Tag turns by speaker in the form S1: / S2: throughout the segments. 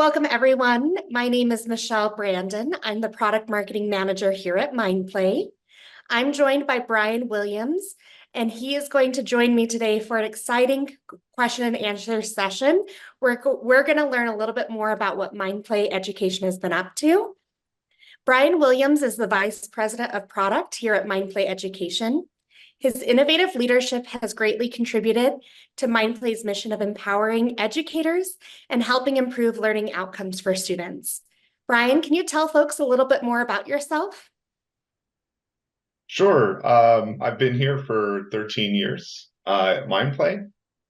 S1: Welcome, everyone. My name is Michelle Brandon. I'm the product marketing manager here at Mindplay. I'm joined by Brian Williams, and he is going to join me today for an exciting question and answer session. We're going to learn a little bit more about what Mindplay Education has been up to. Brian Williams is the Vice President of Product here at Mindplay Education. His innovative leadership has greatly contributed to Mindplay's mission of empowering educators and helping improve learning outcomes for students. Brian, can you tell folks a little bit more about yourself?
S2: Sure. I've been here for 13 years at Mindplay.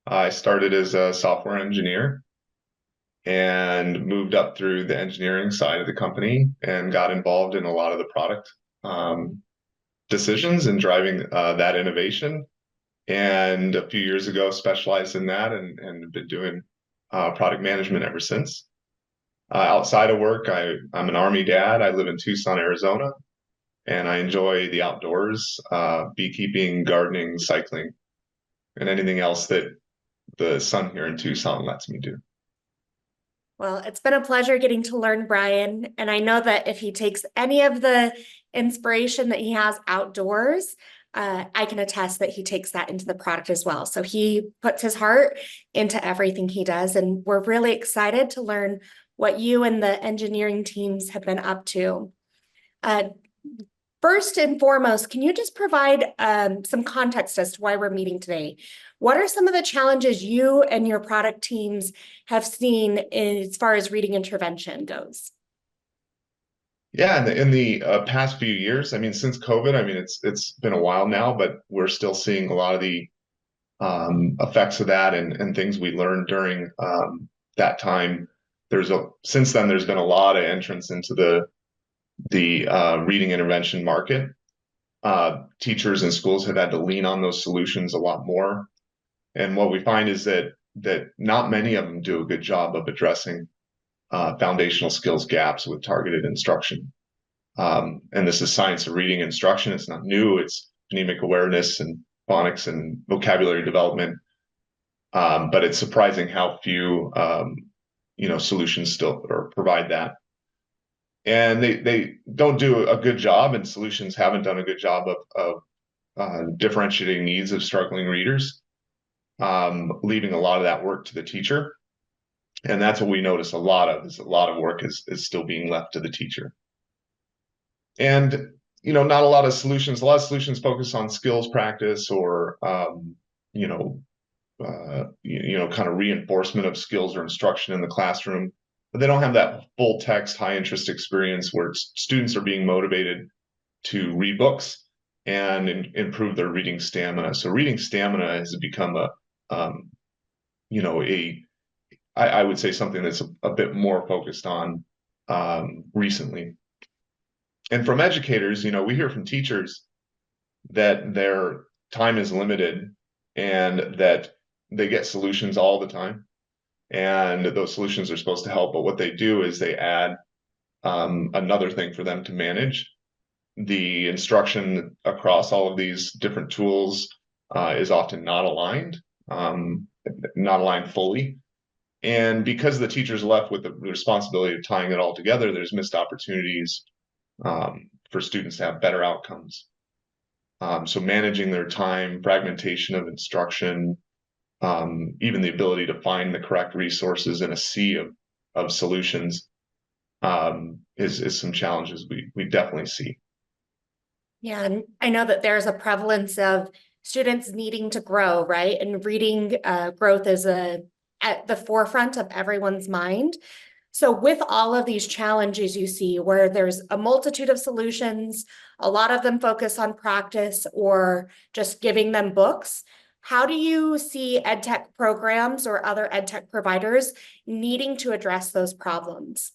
S2: I started as a software engineer and moved up through the engineering side of the company and got involved in a lot of the product decisions and driving that innovation. And a few years ago, specialized in that and been doing product management ever since. Outside of work, I'm an Army dad. I live in Tucson, Arizona, and I enjoy the outdoors, beekeeping, gardening, cycling, and anything else that the sun here in Tucson lets me do.
S1: Well, it's been a pleasure getting to learn Brian, and I know that if he takes any of the inspiration that he has outdoors, I can attest that he takes that into the product as well. So he puts his heart into everything he does, and we're really excited to learn what you and the engineering teams have been up to. Uh, First and foremost, can you just provide some context as to why we're meeting today? What are some of the challenges you and your product teams have seen as far as reading intervention goes?
S2: Yeah, in the past few years, I mean, since COVID, I mean, it's been a while now, but we're still seeing a lot of the effects of that and things we learned during that time. Since then there's been a lot of entrance into the reading intervention market. Teachers and schools have had to lean on those solutions a lot more. And what we find is that not many of them do a good job of addressing foundational skills gaps with targeted instruction. And this is science of reading instruction. It's not new. It's phonemic awareness and phonics and vocabulary development. But it's surprising how few solutions still or provide that. And they don't do a good job, and solutions haven't done a good job of differentiating needs of struggling readers, leaving a lot of that work to the teacher. And that's what we notice a lot of, is a lot of work is still being left to the teacher. And, not a lot of solutions. A lot of solutions focus on skills practice or, you know, kind of reinforcement of skills or instruction in the classroom, but they don't have that full text, high interest experience where students are being motivated to read books and improve their reading stamina. So reading stamina has become I would say something that's a bit more focused on recently. And from educators, we hear from teachers that their time is limited and that they get solutions all the time. And those solutions are supposed to help, but what they do is they add another thing for them to manage. The instruction across all of these different tools is often not aligned fully. And because the teacher's left with the responsibility of tying it all together, there's missed opportunities for students to have better outcomes. So managing their time, fragmentation of instruction, even the ability to find the correct resources in a sea of solutions is some challenges we definitely see.
S1: Yeah, and I know that there's a prevalence of students needing to grow, right? And reading growth is at the forefront of everyone's mind. So with all of these challenges you see where there's a multitude of solutions, a lot of them focus on practice or just giving them books, how do you see EdTech programs or other EdTech providers needing to address those problems?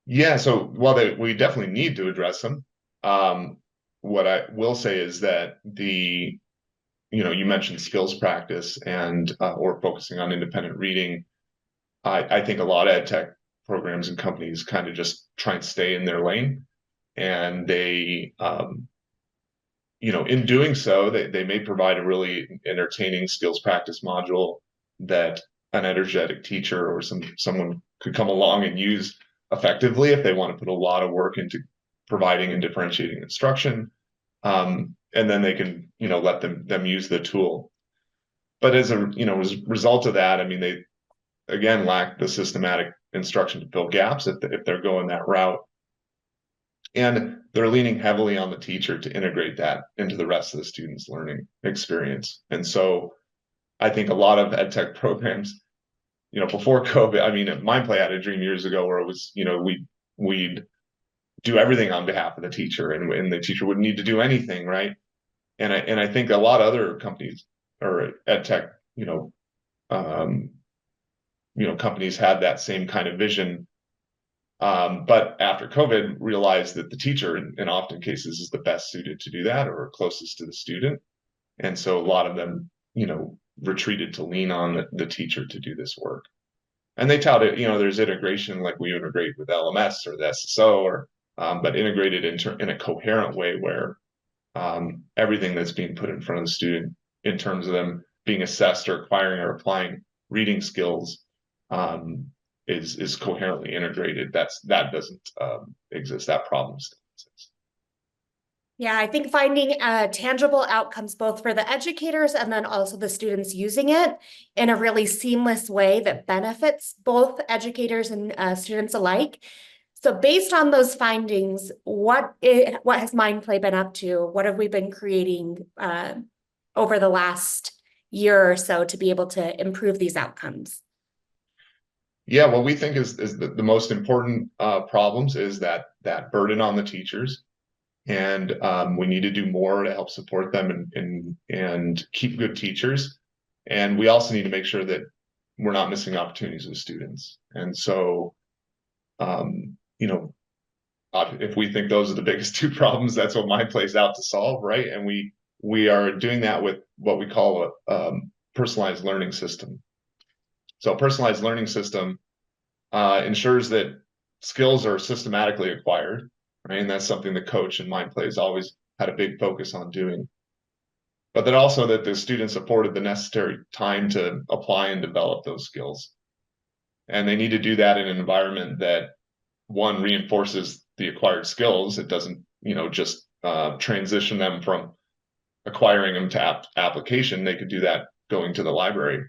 S2: Yeah, so while we definitely need to address them, um, what I will say is that you mentioned skills practice and or focusing on independent reading. I think a lot of ed tech programs and companies kind of just try and stay in their lane, and in doing so, they may provide a really entertaining skills practice module that an energetic teacher or someone could come along and use effectively if they want to put a lot of work into providing and differentiating instruction. And then they can, let them use the tool. But as a, as a result of that, I mean, they again lack the systematic instruction to fill gaps if they're going that route. And they're leaning heavily on the teacher to integrate that into the rest of the student's learning experience. And so I think a lot of ed tech programs, before COVID, I mean, Mindplay had a dream years ago where it was, we'd do everything on behalf of the teacher, and the teacher wouldn't need to do anything, right? And I think a lot of other companies or ed tech, um, companies had that same kind of vision. But after COVID, realized that the teacher, in often cases, is the best suited to do that or closest to the student. And so a lot of them, retreated to lean on the teacher to do this work. And they touted, there's integration like we integrate with LMS or the SSO, but integrated in a coherent way where everything that's being put in front of the student in terms of them being assessed or acquiring or applying reading skills is coherently integrated. That doesn't exist. That problem still exists.
S1: Yeah, I think finding tangible outcomes both for the educators and then also the students using it in a really seamless way that benefits both educators and students alike. So based on those findings, what has Mindplay been up to? What have we been creating over the last year or so to be able to improve these outcomes?
S2: Yeah, what we think is the most important problems is that burden on the teachers, and we need to do more to help support them and keep good teachers. And we also need to make sure that we're not missing opportunities with students. And so, if we think those are the biggest two problems, that's what Mindplay's out to solve, right? And we are doing that with what we call a personalized learning system. So, a personalized learning system ensures that skills are systematically acquired, right? And that's something the coach in Mindplay has always had a big focus on doing. But then also that the students afforded the necessary time to apply and develop those skills. And they need to do that in an environment that, one, reinforces the acquired skills. It doesn't, just transition them from acquiring them to application. They could do that going to the library.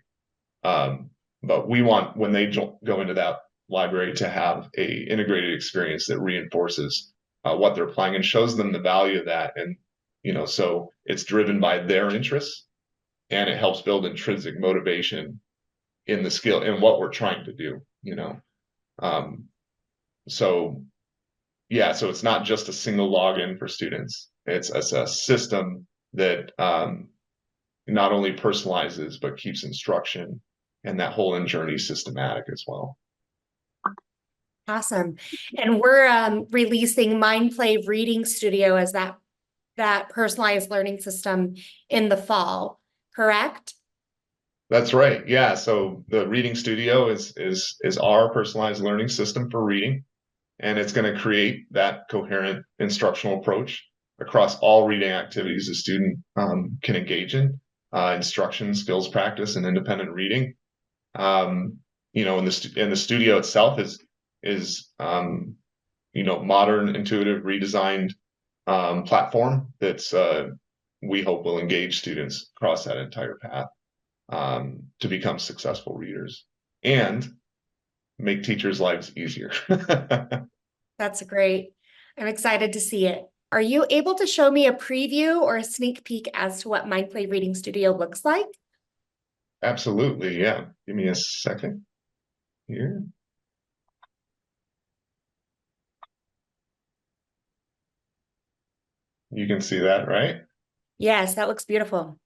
S2: But we want, when they go into that library, to have a integrated experience that reinforces what they're applying and shows them the value of that. And, so it's driven by their interests, and it helps build intrinsic motivation in the skill and what we're trying to do, so yeah, so it's not just a single login for students. It's a system that not only personalizes, but keeps instruction and that whole journey systematic as well.
S1: Awesome. And we're releasing Mindplay Reading Studio as that personalized learning system in the fall, correct?
S2: That's right. Yeah. So the Reading Studio is our personalized learning system for reading, and it's going to create that coherent instructional approach across all reading activities a student can engage in, instruction, skills practice, and independent reading. In the studio itself is modern, intuitive, redesigned platform that's we hope will engage students across that entire path to become successful readers and make teachers' lives easier.
S1: That's great. I'm excited to see it. Are you able to show me a preview or a sneak peek as to what Mindplay Reading Studio looks like?
S2: Absolutely. Yeah. Give me a second here. You can see that, right?
S1: Yes, that looks beautiful.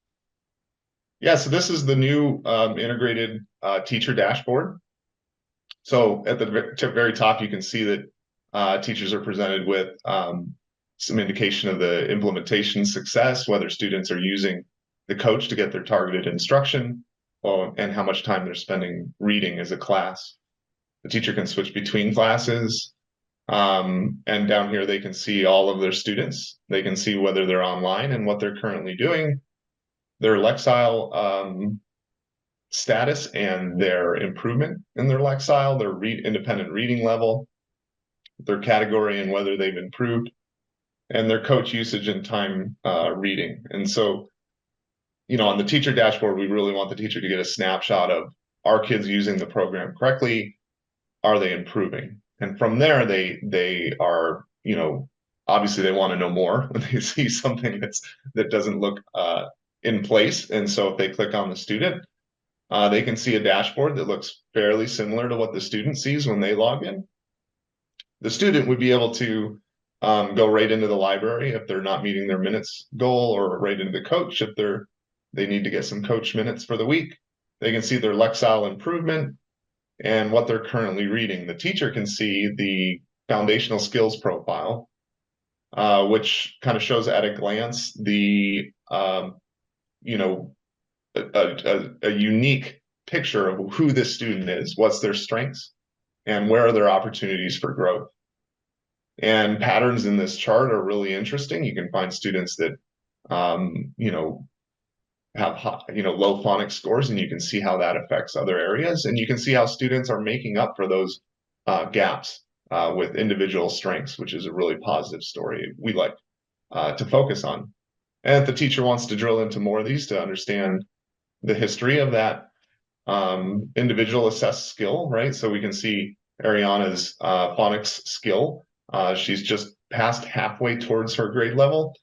S2: Yeah. So this is the new integrated teacher dashboard. So at the very top, you can see that teachers are presented with some indication of the implementation success, whether students are using the coach to get their targeted instruction, and how much time they're spending reading as a class. The teacher can switch between classes, and down here they can see all of their students. They can see whether they're online and what they're currently doing, their Lexile status and their improvement in their lexile, their independent reading level, their category and whether they've improved, and their coach usage and time reading. And so, on the teacher dashboard, we really want the teacher to get a snapshot of, are kids using the program correctly? Are they improving? And from there, they are, obviously they want to know more when they see something that doesn't look in place. And so if they click on the student, they can see a dashboard that looks fairly similar to what the student sees when they log in. The student would be able to go right into the library if they're not meeting their minutes goal, or right into the coach if they need to get some coach minutes for the week. They can see their Lexile improvement and what they're currently reading. The teacher can see the foundational skills profile, which kind of shows at a glance the a unique picture of who this student is, what's their strengths, and where are their opportunities for growth. And patterns in this chart are really interesting. You can find students that, have low phonics scores, and you can see how that affects other areas. And you can see how students are making up for those gaps with individual strengths, which is a really positive story we like to focus on. And if the teacher wants to drill into more of these to understand the history of that individual assessed skill, right? So we can see Ariana's phonics skill. She's just past halfway towards her grade level.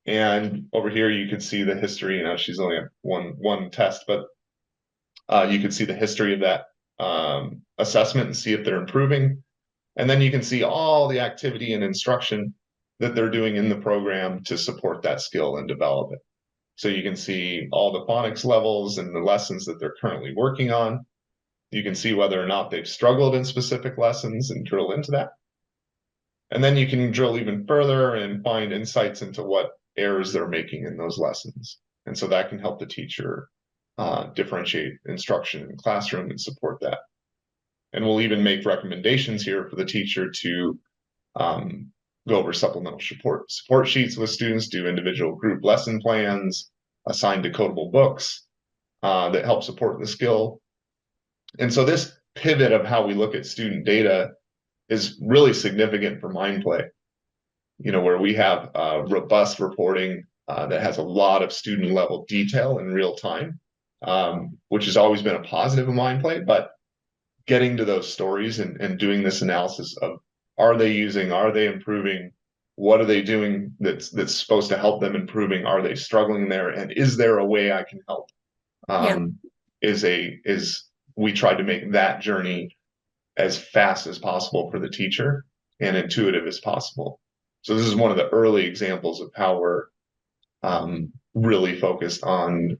S2: And over here, you can see the history. She's only at one test, but you can see the history of that assessment and see if they're improving. And then you can see all the activity and instruction that they're doing in the program to support that skill and develop it. So you can see all the phonics levels and the lessons that they're currently working on. You can see whether or not they've struggled in specific lessons and drill into that. And then you can drill even further and find insights into what errors they're making in those lessons. And so that can help the teacher differentiate instruction in the classroom and support that. And we'll even make recommendations here for the teacher to go over supplemental support sheets with students, do individual group lesson plans, assign decodable books that help support the skill. And so this pivot of how we look at student data is really significant for Mindplay, where we have robust reporting that has a lot of student level detail in real time, which has always been a positive of Mindplay. But getting to those stories and doing this analysis of, are they improving? What are they doing that's supposed to help them improving? Are they struggling there? And is there a way I can help? We tried to make that journey as fast as possible for the teacher and intuitive as possible. So this is one of the early examples of how we're really focused on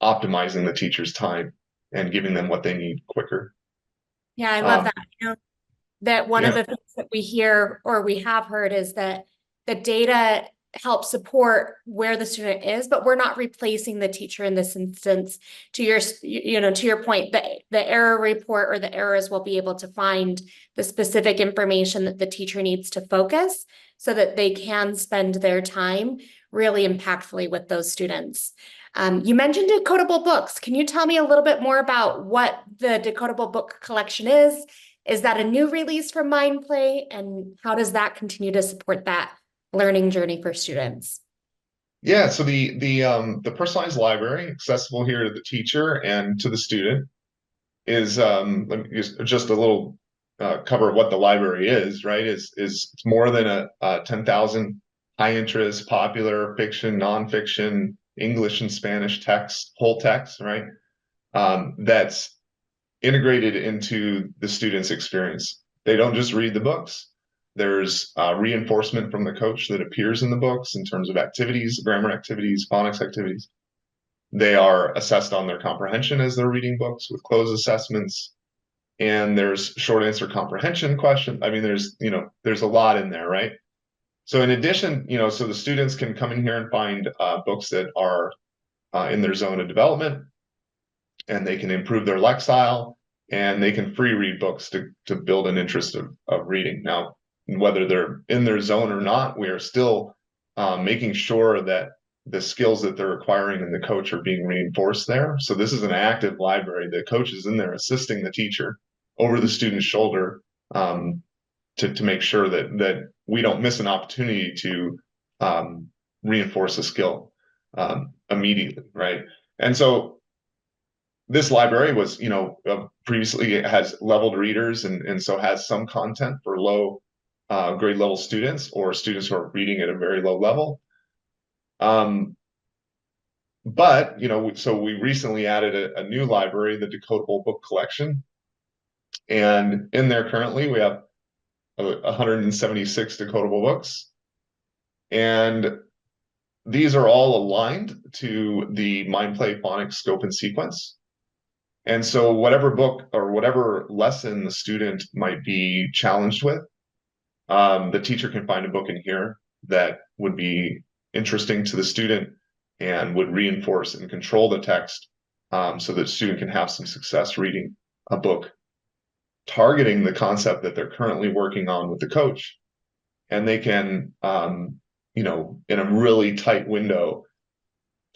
S2: optimizing the teacher's time and giving them what they need quicker.
S1: Yeah, I love that. That one of the things that we hear or we have heard is that the data helps support where the student is, but we're not replacing the teacher in this instance. To your point, the error report or the errors will be able to find the specific information that the teacher needs to focus so that they can spend their time really impactfully with those students. You mentioned decodable books. Can you tell me a little bit more about what the decodable book collection is? Is that a new release from Mindplay? And how does that continue to support that learning journey for students?
S2: Yeah, so the personalized library, accessible here to the teacher and to the student, is let me just a little cover of what the library is, right? Is it's more than a 10,000 high interest, popular fiction, nonfiction, English and Spanish text, whole text, right? That's integrated into the student's experience. They don't just read the books. There's reinforcement from the coach that appears in the books in terms of activities, grammar activities, phonics activities. They are assessed on their comprehension as they're reading books with closed assessments. And there's short answer comprehension question. I mean, there's a lot in there, right? So in addition, so the students can come in here and find books that are in their zone of development, and they can improve their lexile, and they can free read books to build an interest of reading. Now, whether they're in their zone or not, we are still making sure that the skills that they're acquiring and the coach are being reinforced there. So this is an active library. The coach is in there assisting the teacher over the student's shoulder, to make sure that we don't miss an opportunity to reinforce a skill immediately, right? And so this library was, previously it has leveled readers, and so has some content for low grade level students or students who are reading at a very low level. But so we recently added a new library, the Decodable Book Collection, and in there currently we have 176 decodable books, and these are all aligned to the Mindplay phonics scope and sequence. And so whatever book or whatever lesson the student might be challenged with, the teacher can find a book in here that would be interesting to the student and would reinforce and control the text, so that the student can have some success reading a book targeting the concept that they're currently working on with the coach. And they can, in a really tight window,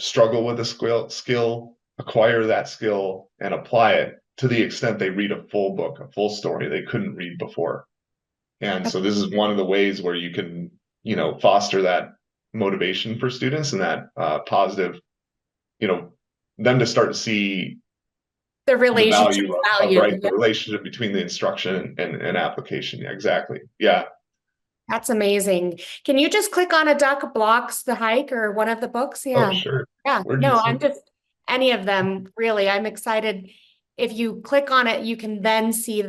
S2: struggle with a skill, acquire that skill, and apply it to the extent they read a full book, a full story they couldn't read before. And so this is one of the ways where you can, foster that motivation for students and that positive, them to start to see
S1: The
S2: the
S1: relationship
S2: value of
S1: value.
S2: right, the relationship between the instruction and application. Yeah, exactly. Yeah.
S1: That's amazing. Can you just click on a duck blocks the hike or one of the books?
S2: Oh,
S1: Yeah.
S2: sure.
S1: Yeah.
S2: Where'd you
S1: No,
S2: see
S1: I'm
S2: it?
S1: just any of them, really. I'm excited. If you click on it, you can then see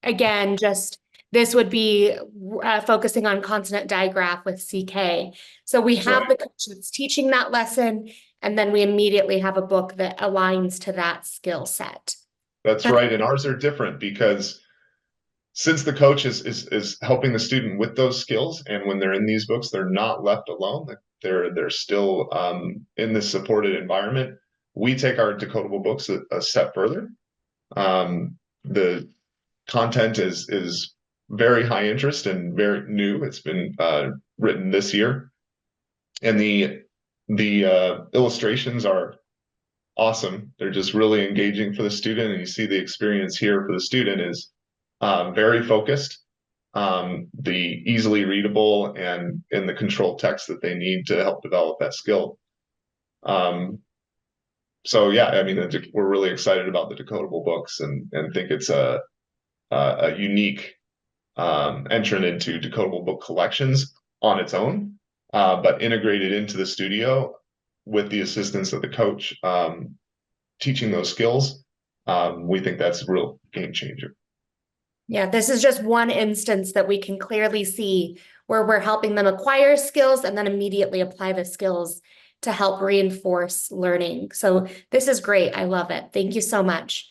S1: again, just this would be focusing on consonant digraph with CK. So we have
S2: Right.
S1: the coach that's teaching that lesson, and then we immediately have a book that aligns to that skill set.
S2: That's
S1: That's
S2: right. And ours are different because since the coach is helping the student with those skills, and when they're in these books, they're not left alone. They're still in this supported environment. We take our decodable books a step further. The content is very high interest and very new. It's been written this year, and the illustrations are awesome. They're just really engaging for the student, and you see the experience here for the student is very focused, the easily readable and in the controlled text that they need to help develop that skill. So yeah, I mean, we're really excited about the decodable books and think it's a unique entrant into decodable book collections on its own, but integrated into the studio with the assistance of the coach, teaching those skills. We think that's a real game changer.
S1: Yeah, this is just one instance that we can clearly see where we're helping them acquire skills and then immediately apply the skills to help reinforce learning. So this is great. I love it. Thank you so much.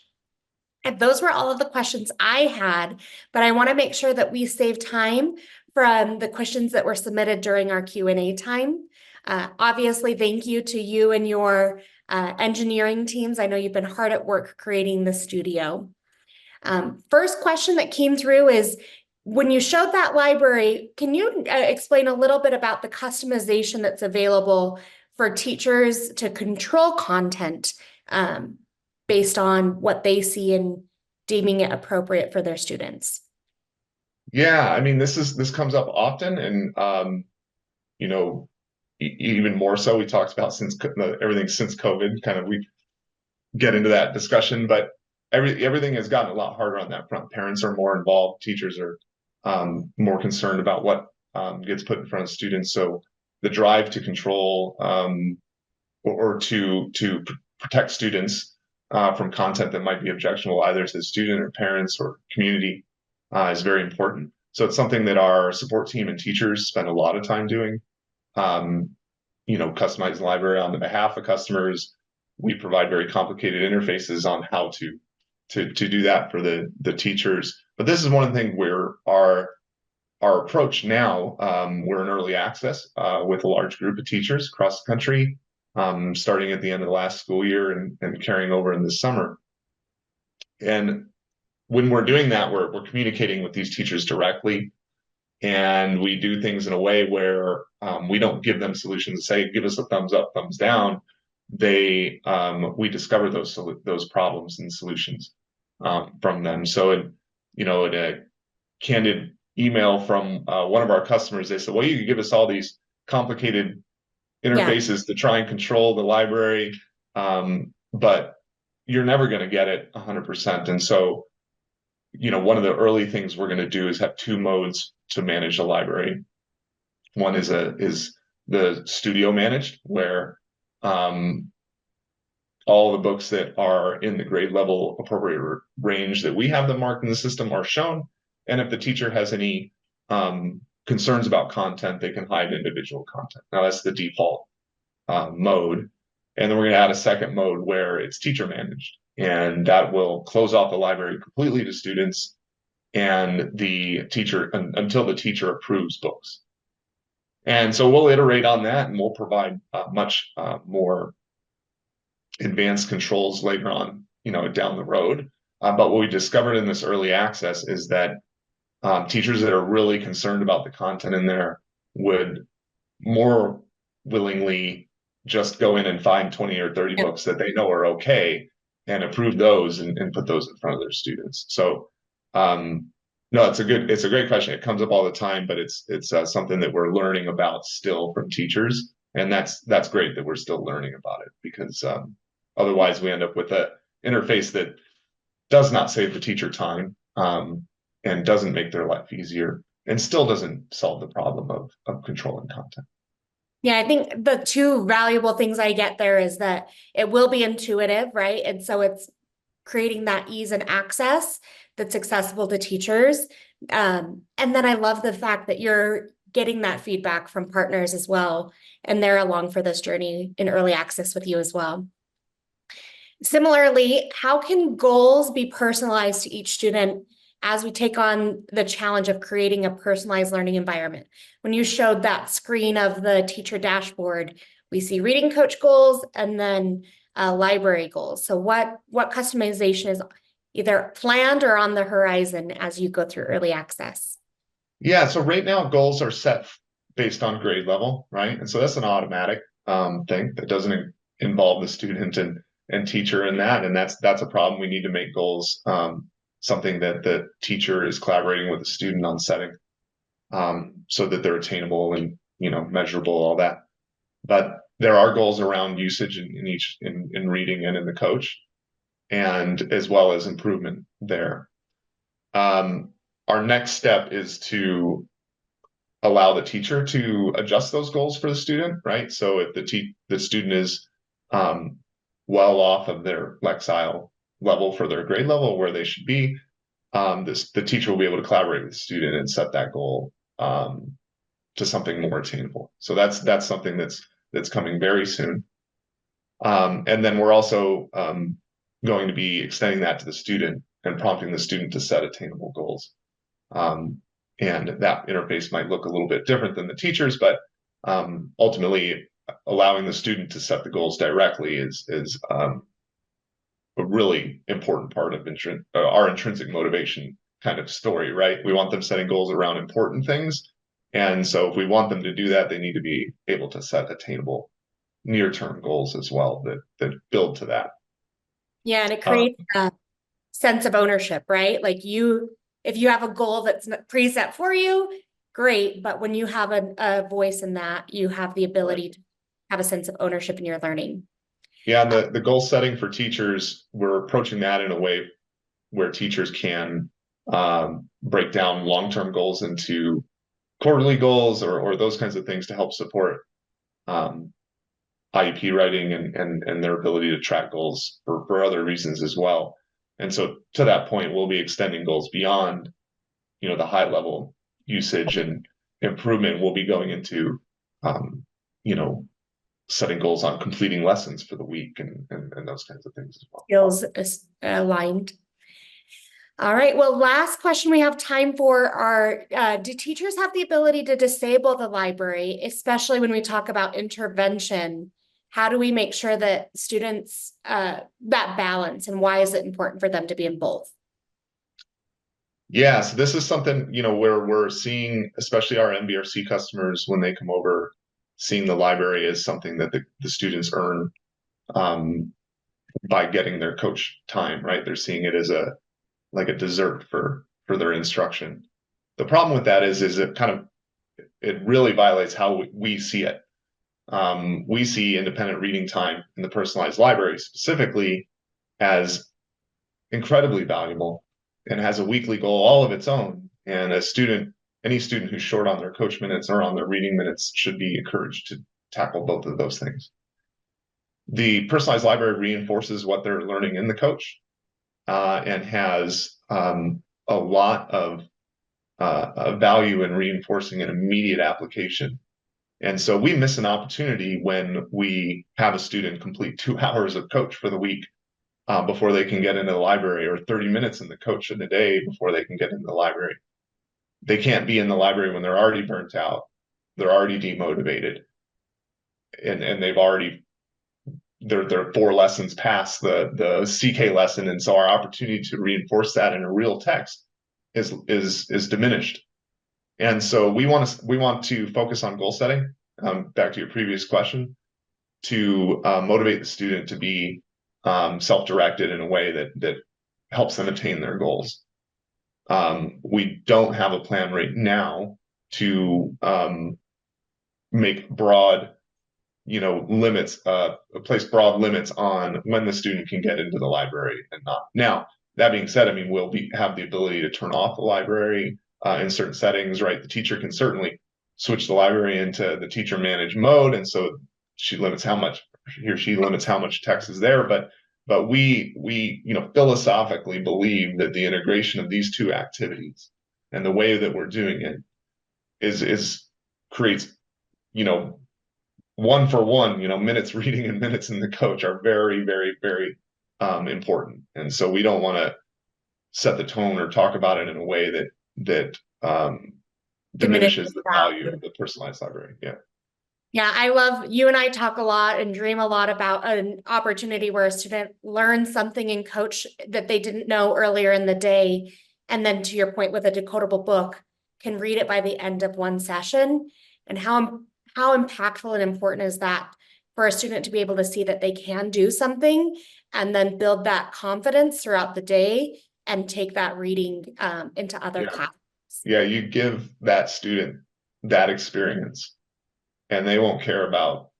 S1: And those were all of the questions I had, but I want to make sure that we save time from the questions that were submitted during our Q&A time. Obviously, thank you to you and your engineering teams. I know you've been hard at work creating the studio. First question that came through is, when you showed that library, can you explain a little bit about the customization that's available for teachers to control content based on what they see and deeming it appropriate for their students?
S2: Yeah, I mean, this comes up often, and you know, even more so. We talked about since everything since COVID, kind of we get into that discussion, but everything has gotten a lot harder on that front. Parents are more involved, teachers are more concerned about what gets put in front of students. So the drive to control or to protect students from content that might be objectionable either to the student or parents or community is very important. So it's something that our support team and teachers spend a lot of time doing. Um, customize the library on the behalf of customers. We provide very complicated interfaces on how to do that for the teachers. But this is one of the things where our approach now, we're in early access with a large group of teachers across the country, starting at the end of the last school year and carrying over in the summer. And when we're doing that, we're communicating with these teachers directly And we do things in a way where we don't give them solutions, say, give us a thumbs up, thumbs down. We discover those problems and solutions from them. So, in a candid email from one of our customers, they said, well, you can give us all these complicated
S1: Yeah.
S2: interfaces to try and control the library, but you're never going to get it 100%. And so, one of the early things we're going to do is have two modes to manage the library. One is the studio managed, where all the books that are in the grade level appropriate range that we have them marked in the system are shown. And if the teacher has any concerns about content, they can hide individual content. Now that's the default mode. And then we're going to add a second mode where it's teacher managed. And that will close off the library completely to students and the teacher until the teacher approves books. And so we'll iterate on that, and we'll provide much more advanced controls later on, down the road. But what we discovered in this early access is that teachers that are really concerned about the content in there would more willingly just go in and find 20 or 30
S1: Yeah.
S2: books that they know are okay and approve those and put those in front of their students. So no, it's a great question. It comes up all the time, but it's something that we're learning about still from teachers, and that's great that we're still learning about it, because otherwise we end up with a interface that does not save the teacher time, and doesn't make their life easier, and still doesn't solve the problem of controlling content.
S1: Yeah, I think the two valuable things I get there is that it will be intuitive, right? And so it's creating that ease and access that's accessible to teachers. And then I love the fact that you're getting that feedback from partners as well, and they're along for this journey in early access with you as well. Similarly, how can goals be personalized to each student as we take on the challenge of creating a personalized learning environment? When you showed that screen of the teacher dashboard, we see reading coach goals and then library goals. So what customization is either planned or on the horizon as you go through early access?
S2: Yeah, so right now goals are set based on grade level, right? And so that's an automatic thing that doesn't involve the student and teacher in that, and that's a problem. We need to make goals something that the teacher is collaborating with the student on setting, so that they're attainable and measurable, all that. But there are goals around usage in reading and in the coach, and as well as improvement there. Our next step is to allow the teacher to adjust those goals for the student, right? So if the student is well off of their Lexile level for their grade level where they should be, the teacher will be able to collaborate with the student and set that goal to something more attainable. So that's something that's coming very soon. And then we're also going to be extending that to the student and prompting the student to set attainable goals. And that interface might look a little bit different than the teachers, but ultimately allowing the student to set the goals directly is a really important part of our intrinsic motivation kind of story, right? We want them setting goals around important things. And so if we want them to do that, they need to be able to set attainable near-term goals as well that build to that.
S1: Yeah, and it
S2: Uh,
S1: creates a sense of ownership, right? Like if you have a goal that's preset for you, great. But when you have a voice in that, you have the ability to have a sense of ownership in your learning.
S2: yeah, and the goal setting for teachers, we're approaching that in a way where teachers can break down long-term goals into quarterly goals or those kinds of things to help support IEP writing and their ability to track goals for other reasons as well. And so to that point, we'll be extending goals beyond, the high level usage and improvement. We'll be going into, you know, setting goals on completing lessons for the week and those kinds of things as well.
S1: Skills aligned. All right. Well, last question we have time for are, do teachers have the ability to disable the library, especially when we talk about intervention? How do we make sure that students, that balance, and why is it important for them to be in both?
S2: Yeah, so this is something, where we're seeing, especially our MBRC customers, when they come over, seeing the library as something that the students earn um, by getting their coach time, right? They're seeing it as a dessert for their instruction. The problem with that is it really violates how we see it. We see independent reading time in the personalized library specifically as incredibly valuable and has a weekly goal all of its own. And any student who's short on their coach minutes or on their reading minutes should be encouraged to tackle both of those things. The personalized library reinforces what they're learning in the coach and has a lot of value in reinforcing an immediate application. And so we miss an opportunity when we have a student complete 2 hours of coach for the week before they can get into the library, or 30 minutes in the coach in a day before they can get into the library. They can't be in the library when they're already burnt out, they're already demotivated, and they're 4 lessons past the CK lesson, and so our opportunity to reinforce that in a real text is diminished. And so we want to focus on goal setting. Back to your previous question, to motivate the student to be self-directed in a way that helps them attain their goals. We don't have a plan right now to make broad, limits, place broad limits on when the student can get into the library and not. Now, that being said, I mean, have the ability to turn off the library in certain settings, right? The teacher can certainly switch the library into the teacher managed mode, and so he or she limits how much text is there. But we philosophically believe that the integration of these two activities and the way that we're doing it is creates, you know, one for one, minutes reading and minutes in the coach are very, very, very important. And so we don't want to set the tone or talk about it in a way that
S1: Diminishes
S2: diminishes the value
S1: value.
S2: of the personalized library. Yeah.
S1: Yeah, I love you and I talk a lot and dream a lot about an opportunity where a student learns something in coach that they didn't know earlier in the day. And then to your point with a decodable book, can read it by the end of one session. And how impactful and important is that for a student to be able to see that they can do something and then build that confidence throughout the day and take that reading into other
S2: Yeah.
S1: classes.
S2: Yeah. You give that student that experience and they won't care about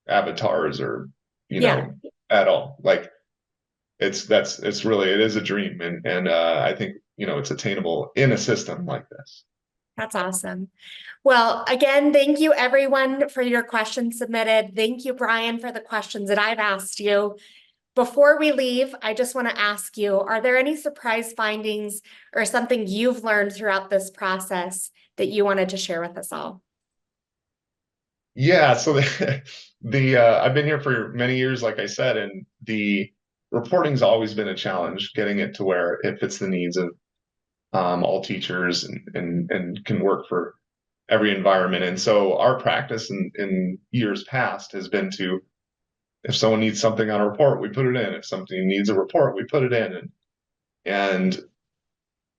S2: avatars or,
S1: Yeah.
S2: at all. Like it is a dream. And I think, it's attainable in a system like this.
S1: That's awesome. Well, again, thank you everyone for your questions submitted. Thank you, Brian, for the questions that I've asked you. Before we leave, I just want to ask you, are there any surprise findings or something you've learned throughout this process that you wanted to share with us all?
S2: Yeah, so the I've been here for many years, like I said, and the reporting's always been a challenge, getting it to where it fits the needs of all teachers and can work for every environment. And so our practice in years past has been to, if someone needs something on a report, we put it in. If something needs a report, we put it in. And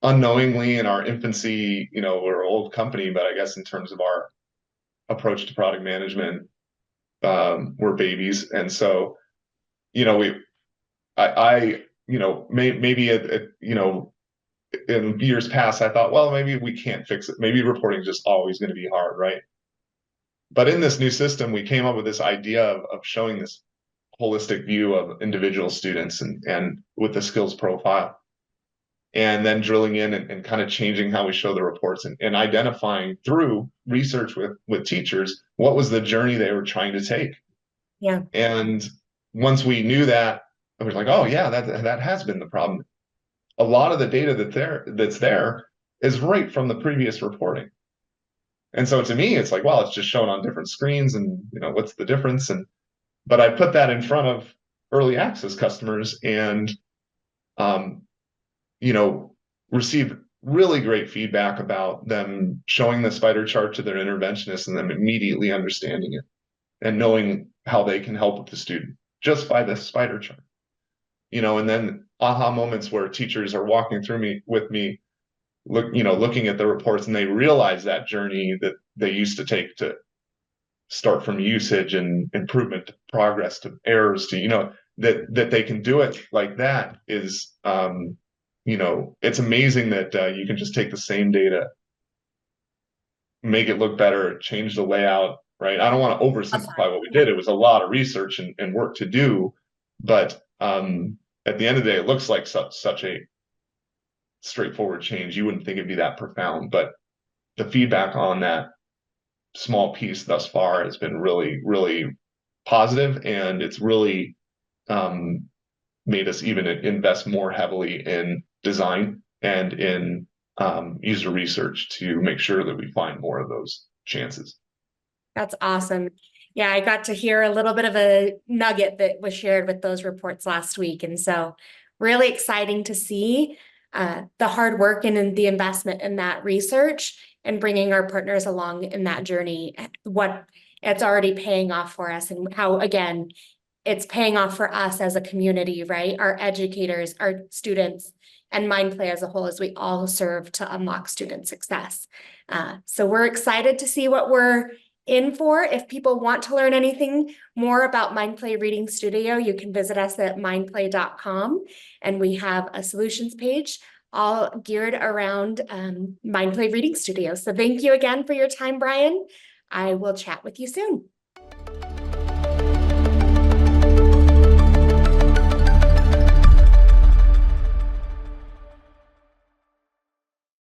S2: unknowingly in our infancy, we're an old company, but I guess in terms of our approach to product management, we're babies. And so, you know, we, I maybe in years past, I thought, well, maybe we can't fix it. Maybe reporting is just always going to be hard, right? But in this new system, we came up with this idea of showing this holistic view of individual students and with the skills profile, and then drilling in and kind of changing how we show the reports and identifying through research with teachers what was the journey they were trying to take.
S1: Yeah.
S2: And once we knew that, I was like, oh yeah, that has been the problem. A lot of the data that's there is right from the previous reporting. And so to me, it's like, well, it's just shown on different screens, and what's the difference? But I put that in front of early access customers, and um, you know, received really great feedback about them showing the spider chart to their interventionist and them immediately understanding it and knowing how they can help with the student just by the spider chart. And then aha moments where teachers are walking through with me looking at the reports, and they realize that journey that they used to take to start from usage and improvement to progress to errors to, that they can do it like that is, it's amazing that you can just take the same data, make it look better, change the layout, right? I don't want to oversimplify what we did. It was a lot of research and work to do, but at the end of the day, it looks like such a straightforward change. You wouldn't think it'd be that profound, but the feedback on that small piece thus far has been really, really positive, and it's really made us even invest more heavily in design and in user research to make sure that we find more of those chances.
S1: That's awesome. Yeah, I got to hear a little bit of a nugget that was shared with those reports last week. And so really exciting to see the hard work and the investment in that research and bringing our partners along in that journey, what it's already paying off for us, and how, again, it's paying off for us as a community, right? Our educators, our students, and Mindplay as a whole, as we all serve to unlock student success. So we're excited to see what we're in for. If people want to learn anything more about Mindplay Reading Studio, you can visit us at mindplay.com, and we have a solutions page all geared around Mindplay Reading Studio. So thank you again for your time, Brian. I will chat with you soon.